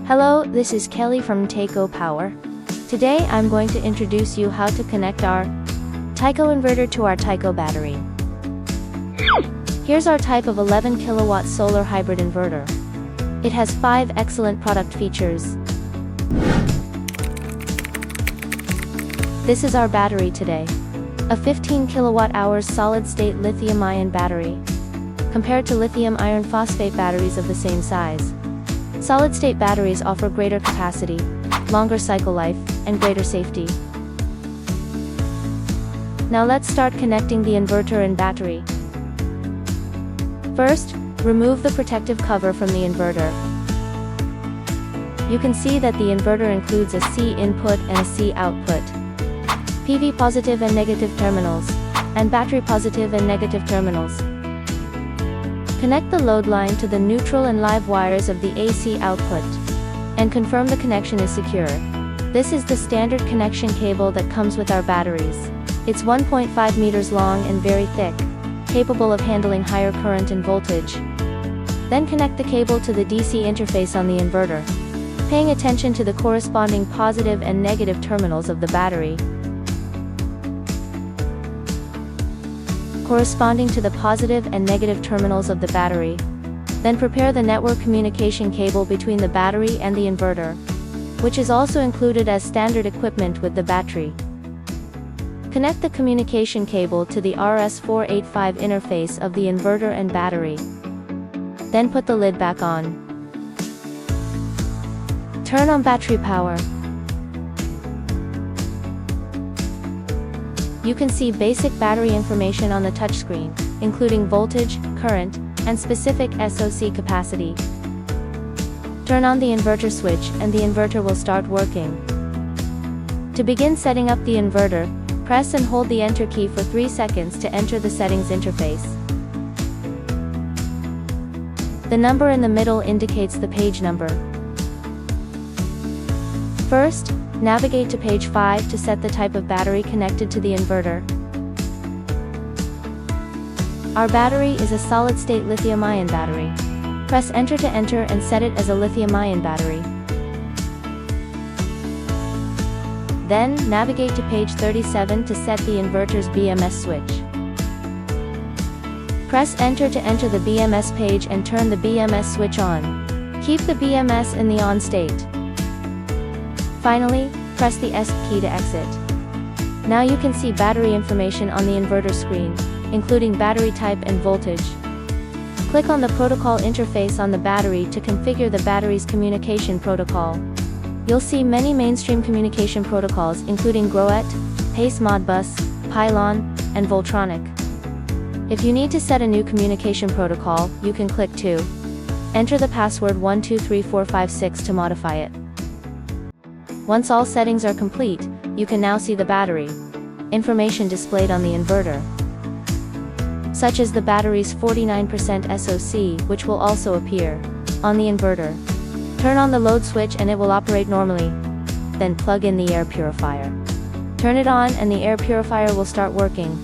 Hello, this is Kelly from TAICO Power. Today I'm going to introduce you how to connect our TAICO inverter to our TAICO battery. Here's our type of 11 kilowatt solar hybrid inverter. It has 5 excellent product features. This is our battery today. A 15 kilowatt-hour solid-state lithium-ion battery, compared to lithium iron phosphate batteries of the same size. Solid-state batteries offer greater capacity, longer cycle life, and greater safety. Now let's start connecting the inverter and battery. First, remove the protective cover from the inverter. You can see that the inverter includes a C input and a C output, PV positive and negative terminals, and battery positive and negative terminals. Connect the load line to the neutral and live wires of the AC output, and confirm the connection is secure. This is the standard connection cable that comes with our batteries. It's 1.5 meters long and very thick, capable of handling higher current and voltage. Then connect the cable to the DC interface on the inverter, paying attention to the corresponding positive and negative terminals of the battery. Corresponding to the positive and negative terminals of the battery. Then prepare the network communication cable between the battery and the inverter, which is also included as standard equipment with the battery. Connect the communication cable to the RS485 interface of the inverter and battery. Then put the lid back on. Turn on battery power. You can see basic battery information on the touchscreen, including voltage, current, and specific SOC capacity. Turn on the inverter switch and the inverter will start working. To begin setting up the inverter, press and hold the Enter key for 3 seconds to enter the settings interface. The number in the middle indicates the page number. First, navigate to page 5 to set the type of battery connected to the inverter. Our battery is a solid-state lithium-ion battery. Press Enter to enter and set it as a lithium-ion battery. Then, navigate to page 37 to set the inverter's BMS switch. Press Enter to enter the BMS page and turn the BMS switch on. Keep the BMS in the on state. Finally, press the ESC key to exit. Now you can see battery information on the inverter screen, including battery type and voltage. Click on the protocol interface on the battery to configure the battery's communication protocol. You'll see many mainstream communication protocols including GROET, PACE Modbus, Pylon, and Voltronic. If you need to set a new communication protocol, you can click to enter the password 123456 to modify it. Once all settings are complete, you can now see the battery information displayed on the inverter, such as the battery's 49% SOC, which will also appear on the inverter. Turn on the load switch and it will operate normally. Then plug in the air purifier. Turn it on and the air purifier will start working.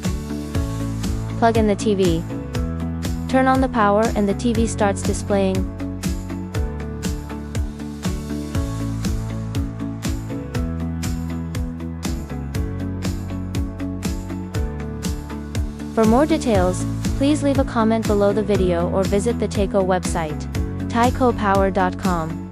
Plug in the TV. Turn on the power and the TV starts displaying. For more details, please leave a comment below the video or visit the TAICO website, taicopower.com.